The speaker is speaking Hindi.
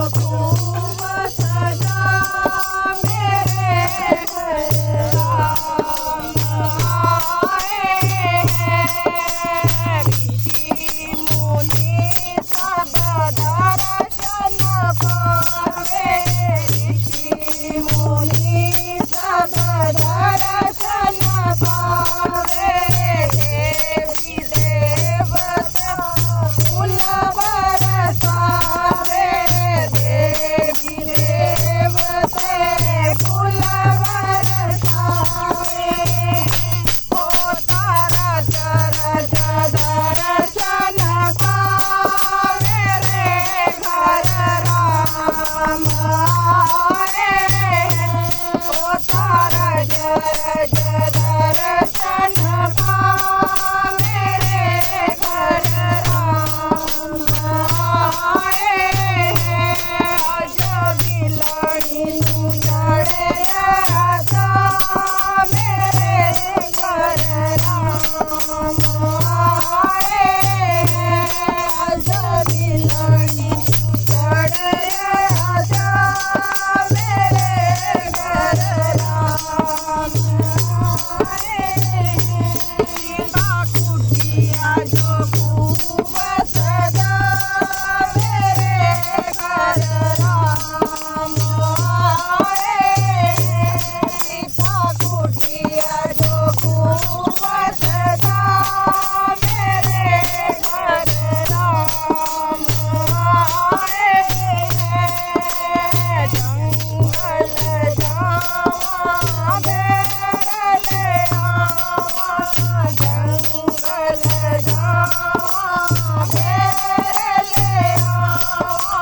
खूब सजा मेरे घर राम आए हैं। ऋषि मुनि सब दर्शन पावे, ऋषि मुनि सब दर्शन पावे। देवी देवता फूल बरसावे, देवी देवते फूल बरसावे। ओ तारा रज दर्शन पावे रे घर राम आए हैं। ओ तारा रज दर्शन पावे रे घर राम आए हैं। अज बिलड़ी चढ़े राजा मेरे घर राम आए हैं। अज बिलड़ी चढ़े राजा मेरे घर राम आए हैं। सीता कुटिया जो खूब सजा मेरे घर राम आए हैं। सीता कुटिया जो खूब